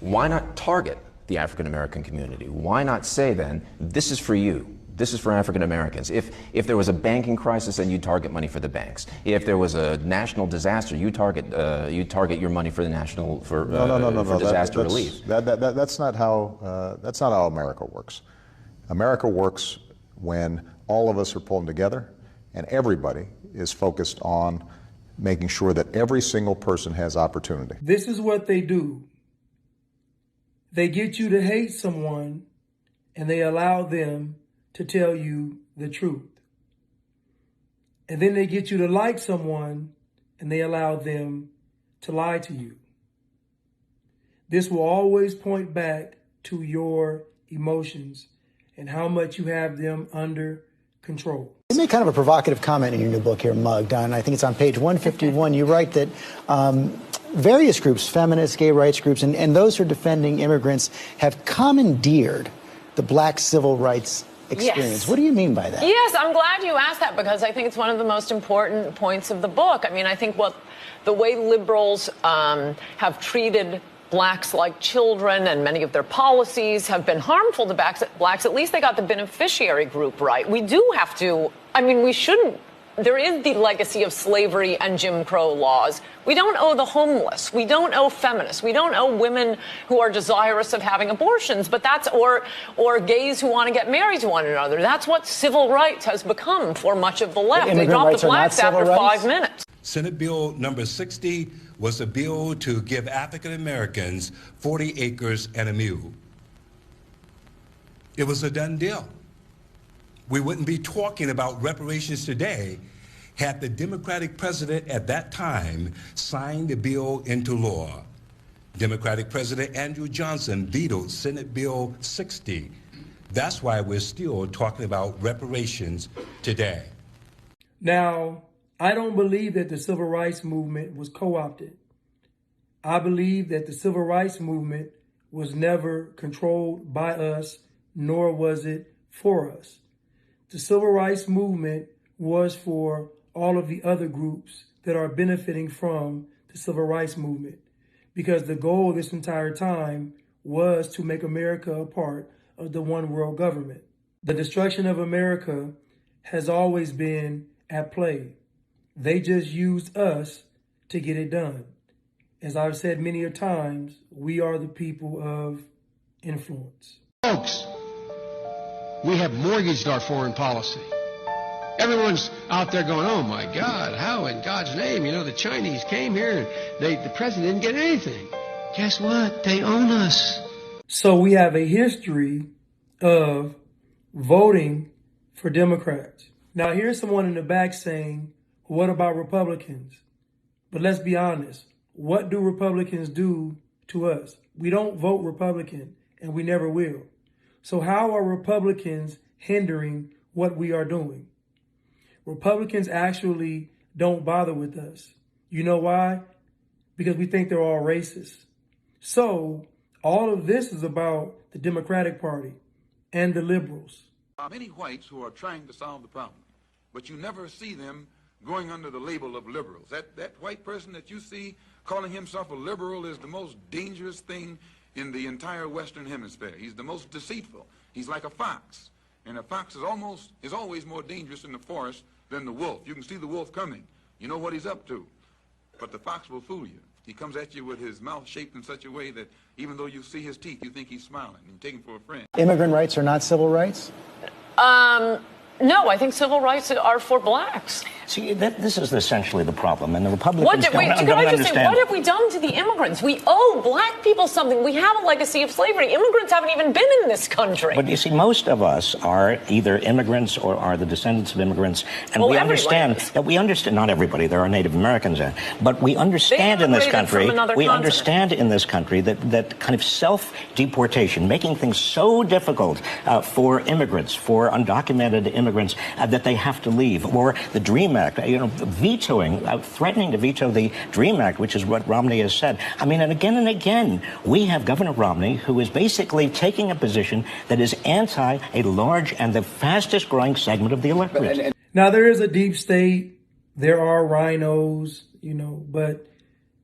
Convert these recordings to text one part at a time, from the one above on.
Why not target the African American community? Why not say then, this is for you? This is for African Americans. If there was a banking crisis, then you target money for the banks. If there was a national disaster, you target your money for the national for disaster relief. That's not how America works. America works when all of us are pulling together, and everybody is focused on making sure that every single person has opportunity. This is what they do. They get you to hate someone, and they allow them to tell you the truth. And then they get you to like someone, and they allow them to lie to you. This will always point back to your emotions and how much you have them under control. You made kind of a provocative comment in your new book here, Mugged, and I think it's on page 151. You write that various groups, feminists, gay rights groups, and those who are defending immigrants have commandeered the black civil rights experience. Yes. What do you mean by that? Yes, I'm glad you asked that because I think it's one of the most important points of the book. I mean, I think the way liberals have treated blacks like children and many of their policies have been harmful to blacks. At least they got the beneficiary group right. We do have to, I mean, we shouldn't. There is the legacy of slavery and Jim Crow laws. We don't owe the homeless. We don't owe feminists. We don't owe women who are desirous of having abortions, but or gays who want to get married to one another. That's what civil rights has become for much of the left. They dropped the blacks after 5 minutes. Senate Bill number 60 was a bill to give African Americans 40 acres and a mule. It was a done deal. We wouldn't be talking about reparations today had the Democratic president at that time signed the bill into law. Democratic President Andrew Johnson vetoed Senate Bill 60. That's why we're still talking about reparations today. Now, I don't believe that the civil rights movement was co-opted. I believe that the civil rights movement was never controlled by us, nor was it for us. The civil rights movement was for all of the other groups that are benefiting from the civil rights movement, because the goal this entire time was to make America a part of the one world government. The destruction of America has always been at play. They just used us to get it done. As I've said many a times, we are the people of influence. Folks, we have mortgaged our foreign policy. Everyone's out there going, oh my God, how in God's name? You know, the Chinese came here and the president didn't get anything. Guess what? They own us. So we have a history of voting for Democrats. Now here's someone in the back saying, what about Republicans? But let's be honest. What do Republicans do to us? We don't vote Republican, and we never will. So how are Republicans hindering what we are doing? Republicans actually don't bother with us. You know why? Because we think they're all racist. So all of this is about the Democratic Party and the liberals. There are many whites who are trying to solve the problem, but you never see them going under the label of liberals. That white person that you see calling himself a liberal is the most dangerous thing in the entire Western Hemisphere. He's the most deceitful. He's like a fox. And a fox is always more dangerous in the forest than the wolf. You can see the wolf coming. You know what he's up to. But the fox will fool you. He comes at you with his mouth shaped in such a way that even though you see his teeth, you think he's smiling. You take him for a friend. Immigrant rights are not civil rights? No, I think civil rights are for blacks. See, this is essentially the problem, and the Republicans don't understand. What have we done to the immigrants? We owe black people something. We have a legacy of slavery. Immigrants haven't even been in this country. But you see, most of us are either immigrants or are the descendants of immigrants, and we understand that not everybody. There are Native Americans in, but we understand in this country. We understand in this country that kind of self-deportation, making things so difficult for immigrants, for undocumented immigrants, that they have to leave, or the DREAM Act, vetoing, threatening to veto the DREAM Act, which is what Romney has said. I mean, and again, we have Governor Romney, who is basically taking a position that is anti a large and the fastest growing segment of the electorate. Now, there is a deep state. There are rhinos, but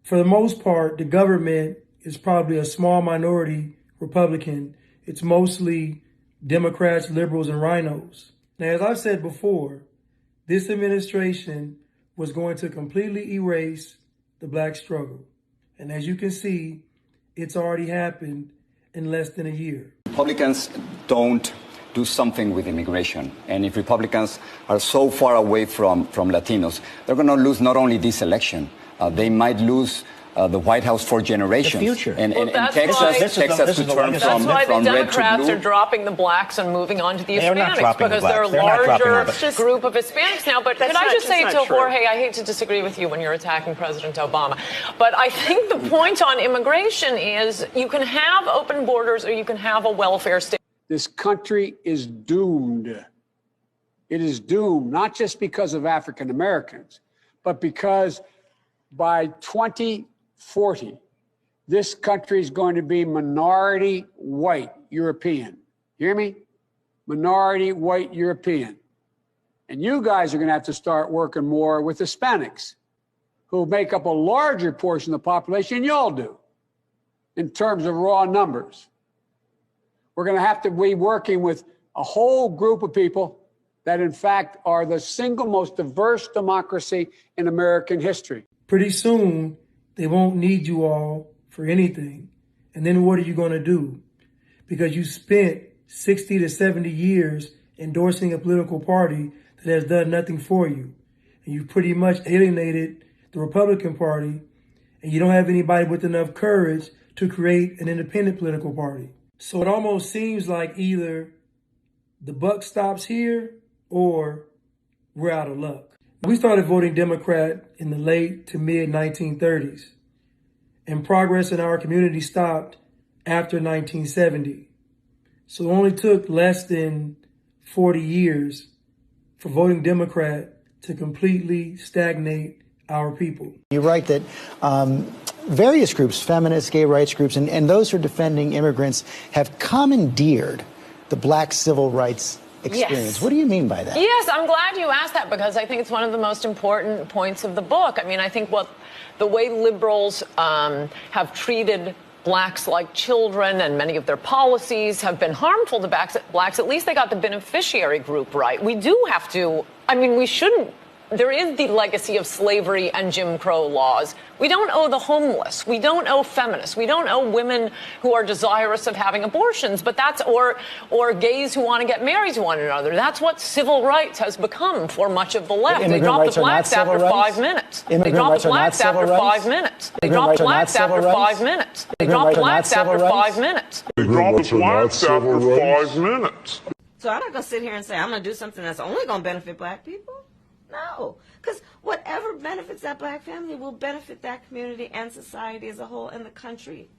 for the most part, the government is probably a small minority Republican. It's mostly Democrats, liberals, and rhinos. Now, as I've said before, this administration was going to completely erase the black struggle. And as you can see, it's already happened in less than a year. Republicans don't do something with immigration. And if Republicans are so far away from Latinos, they're going to lose not only this election, they might lose the White House for generations. The future. And Texas could turn That's why the from red to Democrats blue. are dropping the blacks and moving on to the They're not Hispanics dropping because the they're a blacks. They're not larger group of Hispanics now. But could I just say to Jorge, I hate to disagree with you when you're attacking President Obama, but I think the point on immigration is you can have open borders or you can have a welfare state. This country is doomed. It is doomed, not just because of African Americans, but because by 2040, this country is going to be minority white European. You hear me? Minority white European. And you guys are going to have to start working more with Hispanics, who make up a larger portion of the population than y'all do in terms of raw numbers. We're going to have to be working with a whole group of people that, in fact, are the single most diverse democracy in American history. Pretty soon, they won't need you all for anything. And then what are you going to do? Because you spent 60 to 70 years endorsing a political party that has done nothing for you. And you've pretty much alienated the Republican Party, and you don't have anybody with enough courage to create an independent political party. So it almost seems like either the buck stops here or we're out of luck. We started voting Democrat in the late to mid 1930s, and progress in our community stopped after 1970. So it only took less than 40 years for voting Democrat to completely stagnate our people. You write that various groups, feminists, gay rights groups, and those who are defending immigrants have commandeered the black civil rights experience. Yes. What do you mean by that? Yes, I'm glad you asked that because I think it's one of the most important points of the book. I mean, I think the way liberals have treated blacks like children and many of their policies have been harmful to blacks. At least they got the beneficiary group right. We do have to, I mean, we shouldn't. There is the legacy of slavery and Jim Crow laws. We don't owe the homeless. We don't owe feminists. We don't owe women who are desirous of having abortions. But that's or gays who want to get married to one another. That's what civil rights has become for much of the left. They drop the blacks after 5 minutes. They drop the blacks after 5 minutes. They drop the blacks after 5 minutes. They drop the blacks after 5 minutes. They drop the blacks after 5 minutes. So I'm not going to sit here and say I'm going to do something that's only going to benefit black people. No, because whatever benefits that black family will benefit that community and society as a whole and the country,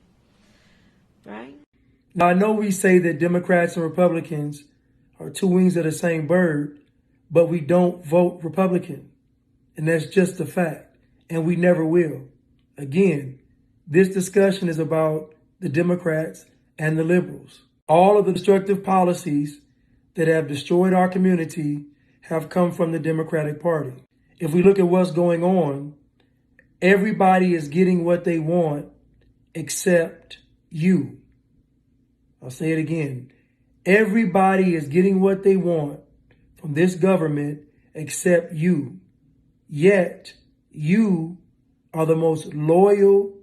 right? Now, I know we say that Democrats and Republicans are two wings of the same bird, but we don't vote Republican. And that's just a fact. And we never will. Again, this discussion is about the Democrats and the liberals. All of the destructive policies that have destroyed our community have come from the Democratic Party. If we look at what's going on, everybody is getting what they want except you. I'll say it again. Everybody is getting what they want from this government except you. Yet, you are the most loyal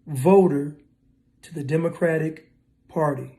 voter to the Democratic Party.